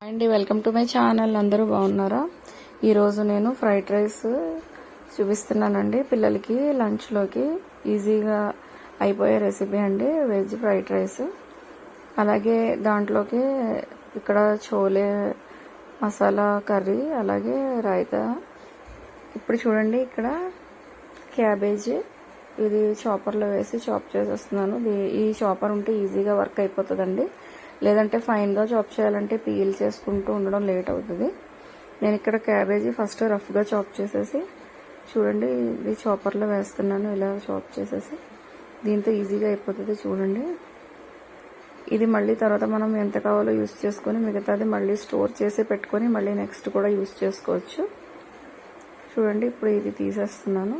అండి welcome to my channel. అందరూ బాగున్నారా? ఈరోజు నేను ఫ్రైడ్ రైస్ చూపిస్తున్నానండి పిల్లలకి లంచ్లోకి ఈజీగా అయిపోయే రెసిపీ అండి. Veg fried rice. అలాగే దాంట్లోకి ఇక్కడ చోలే మసాలా కర్రీ, అలాగే రైతా. ఇప్పుడు చూడండి, ఇక్కడ క్యాబేజీ ఇది చాపర్లో వేసి చాప్ చేసేస్తున్నాను. ఈ చాపర్ ఉంటే ఈజీగా వర్క్ అయిపోతుందండి. లేదంటే ఫైన్గా చాప్ చేయాలంటే పీల్ చేసుకుంటూ ఉండడం లేట్ అవుతుంది. నేను ఇక్కడ క్యాబేజీ ఫస్ట్ రఫ్గా చాప్ చేసేసి చూడండి ఇది చాపర్లో వేస్తున్నాను. ఇలా చాప్ చేసేసి దీంతో ఈజీగా అయిపోతుంది. చూడండి, ఇది మళ్ళీ తర్వాత మనం ఎంత కావాలో యూస్ చేసుకొని మిగతాది మళ్ళీ స్టోర్ చేసి పెట్టుకొని మళ్ళీ నెక్స్ట్ కూడా యూస్ చేసుకోవచ్చు. చూడండి, ఇప్పుడు ఇది తీసేస్తున్నాను.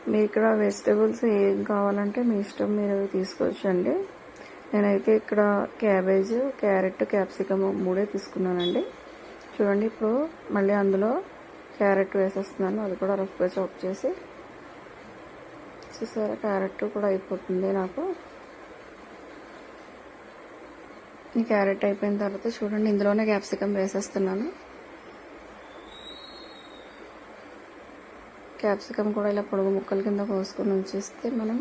మీరు ఇక్కడ వెజిటేబుల్స్ ఏం కావాలంటే మీ ఇష్టం, మీరు తీసుకోవచ్చు అండి. నేనైతే ఇక్కడ క్యాబేజ్, క్యారెట్, క్యాప్సికమ్ 3 తీసుకున్నానండి. చూడండి, ఇప్పుడు మళ్ళీ అందులో క్యారెట్ వేసేస్తున్నాను. అది కూడా రఫ్గా చాప్ చేసి చూసారా, క్యారెట్ కూడా అయిపోతుంది నాకు. ఈ క్యారెట్ అయిపోయిన తర్వాత చూడండి ఇందులోనే క్యాప్సికమ్ వేసేస్తున్నాను. క్యాప్సికమ్ కూడా ఇలా పొడుగు ముక్కల కింద కోసుకొని ఉంచేస్తే మనం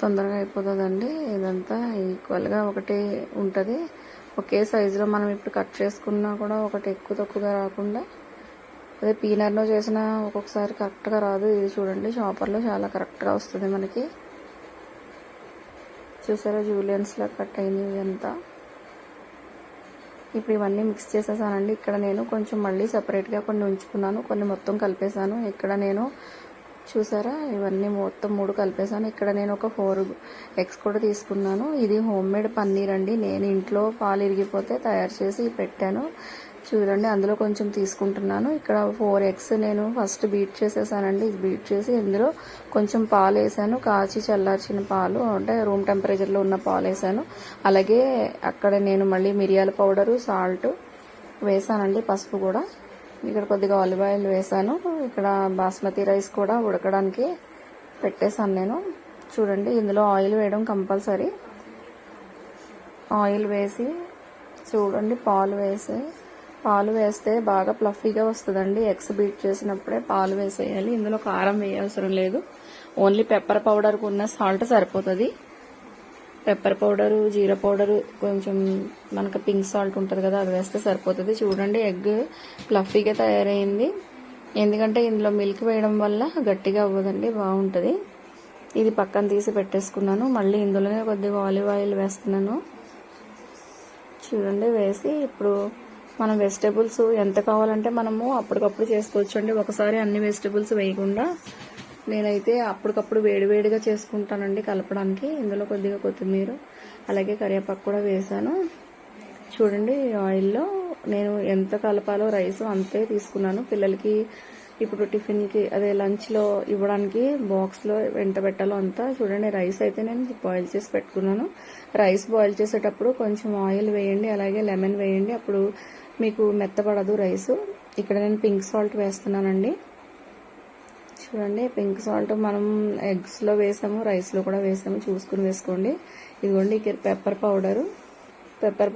తొందరగా అయిపోతుందండి. ఇదంతా ఈక్వల్గా ఒకటి ఉంటుంది. ఒకే సైజులో మనం ఇప్పుడు కట్ చేసుకున్నా కూడా ఒకటి ఎక్కువ తక్కువగా రాకుండా, అదే పీనర్లో చేసినా ఒక్కొక్కసారి కరెక్ట్గా రాదు. ఇది చూడండి చాపర్లో చాలా కరెక్ట్గా వస్తుంది మనకి. చూసారా, జూలియన్స్లా కట్ అయినవి అంతా. ఇప్పుడు ఇవన్నీ మిక్స్ చేసేసానండి. ఇక్కడ నేను కొంచెం మళ్ళీ సపరేట్గా కొన్ని ఉంచుకున్నాను, కొన్ని మొత్తం కలిపేశాను. ఇక్కడ నేను చూసారా, ఇవన్నీ మొత్తం 3 కలిపేశాను. ఇక్కడ నేను ఒక 4 ఎగ్స్ కూడా తీసుకున్నాను. ఇది హోమ్ మేడ్ పన్నీర్ అండి. నేను ఇంట్లో పాలు ఇరిగిపోతే తయారు చేసి పెట్టాను. చూడండి, అందులో కొంచెం తీసుకుంటున్నాను. ఇక్కడ 4 ఎగ్స్ నేను ఫస్ట్ బీట్ చేసేసానండి. బీట్ చేసి ఇందులో కొంచెం పాలు వేసాను, కాచి చల్లార్చిన పాలు, అంటే రూమ్ టెంపరేచర్లో ఉన్న పాలు వేసాను. అలాగే అక్కడ నేను మళ్ళీ మిరియాల పౌడరు, సాల్ట్ వేసానండి, పసుపు కూడా. ఇక్కడ కొద్దిగా ఆలివ్ ఆయిల్ వేసాను. ఇక్కడ బాస్మతి రైస్ కూడా ఉడకడానికి పెట్టేశాను నేను. చూడండి, ఇందులో ఆయిల్ వేయడం కంపల్సరీ. ఆయిల్ వేసి చూడండి, పాలు వేస్తే బాగా ప్లఫీగా వస్తుందండి. ఎగ్స్ బీట్ చేసినప్పుడే పాలు వేసేయాలి. ఇందులో కారం వేయవసరం లేదు. ఓన్లీ పెప్పర్ పౌడర్కు ఉన్న సాల్ట్ సరిపోతుంది. పెప్పర్ పౌడరు, జీరా పౌడరు, కొంచెం మనకు పింక్ సాల్ట్ ఉంటుంది కదా, అది వేస్తే సరిపోతుంది. చూడండి, ఎగ్ ప్లఫీగా తయారైంది. ఎందుకంటే ఇందులో మిల్క్ వేయడం వల్ల గట్టిగా అవ్వదండి, బాగుంటుంది. ఇది పక్కన తీసి పెట్టేసుకున్నాను. మళ్ళీ ఇందులోనే కొద్దిగా ఆలివ్ ఆయిల్ వేస్తున్నాను. చూడండి, వేసి ఇప్పుడు మనం వెజిటేబుల్స్ ఎంత కావాలంటే మనము అప్పటికప్పుడు చేసుకోవచ్చు అండి. ఒకసారి అన్ని వెజిటేబుల్స్ వేయకుండా నేనైతే అప్పటికప్పుడు వేడివేడిగా చేసుకుంటానండి కలపడానికి. ఇందులో కొద్దిగా కొత్తిమీర, అలాగే కరివేపాకు కూడా వేసాను. చూడండి, ఆయిల్లో నేను ఎంత కలపాలో రైస్ అంతే తీసుకున్నాను. పిల్లలకి ఇప్పుడు టిఫిన్కి, అదే లంచ్లో ఇవ్వడానికి బాక్స్లో వెంట పెట్టాలో అంతా. చూడండి, రైస్ అయితే నేను బాయిల్ చేసి పెట్టుకున్నాను. రైస్ బాయిల్ చేసేటప్పుడు కొంచెం ఆయిల్ వేయండి, అలాగే లెమన్ వేయండి. అప్పుడు మీకు మెత్తపడదు రైసు. ఇక్కడ నేను పింక్ సాల్ట్ వేస్తున్నానండి. చూడండి, పింక్ సాల్ట్ మనం ఎగ్స్లో వేసాము, రైస్లో కూడా వేసాము, చూసుకుని వేసుకోండి. ఇదిగోండి, పెప్పర్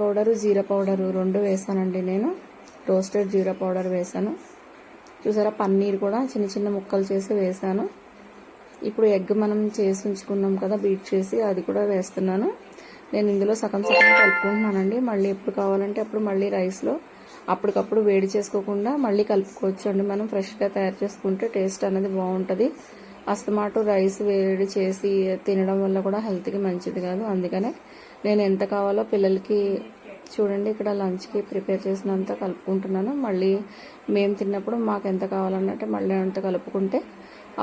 పౌడరు, జీరా పౌడరు 2 వేసానండి నేను. రోస్టెడ్ జీరా పౌడర్ వేసాను. చూసారా, పన్నీర్ కూడా చిన్న చిన్న ముక్కలు చేసి వేసాను. ఇప్పుడు ఎగ్ మనం చేసి ఉంచుకున్నాం కదా బీట్ చేసి, అది కూడా వేస్తున్నాను. నేను ఇందులో సగం కలుపుకుంటున్నానండి. మళ్ళీ ఎప్పుడు కావాలంటే అప్పుడు మళ్ళీ రైస్లో అప్పటికప్పుడు వేడి చేసుకోకుండా మళ్ళీ కలుపుకోవచ్చు అండి. మనం ఫ్రెష్గా తయారు చేసుకుంటే టేస్ట్ అనేది బాగుంటుంది. అస్తమాటు రైస్ వేడి చేసి తినడం వల్ల కూడా హెల్త్కి మంచిది కాదు. అందుకనే నేను ఎంత కావాలో పిల్లలకి చూడండి ఇక్కడ లంచ్కి ప్రిపేర్ చేసినంత కలుపుకుంటున్నాను. మళ్ళీ మేము తిన్నప్పుడు మాకు ఎంత కావాలన్నట్టు మళ్ళీ అంత కలుపుకుంటే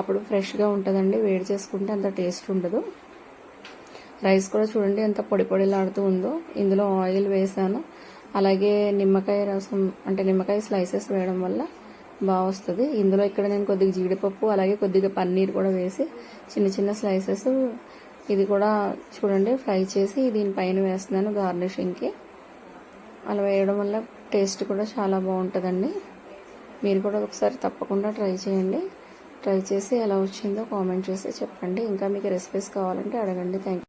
అప్పుడు ఫ్రెష్గా ఉంటుందండి. వేడి చేసుకుంటే అంత టేస్ట్ ఉండదు. రైస్ కూడా చూడండి ఎంత పొడి పొడిలాడుతూ ఉందో. ఇందులో ఆయిల్ వేసాను, అలాగే నిమ్మకాయ రసం, అంటే నిమ్మకాయ స్లైసెస్ వేయడం వల్ల బాగా వస్తుంది. ఇందులో ఇక్కడ నేను కొద్దిగా జీడిపప్పు, అలాగే కొద్దిగా పన్నీర్ కూడా వేసి చిన్న చిన్న స్లైసెస్ ఇది కూడా చూడండి ఫ్రై చేసి దీనిపైన వేస్తున్నాను గార్నిషింగ్కి. అలా వేయడం వల్ల టేస్ట్ కూడా చాలా బాగుంటుందండి. మీరు కూడా ఒకసారి తప్పకుండా ట్రై చేయండి. ట్రై చేసి ఎలా వచ్చిందో కామెంట్ చేసి చెప్పండి. ఇంకా మీకు రెసిపీస్ కావాలంటే అడగండి. Thank you.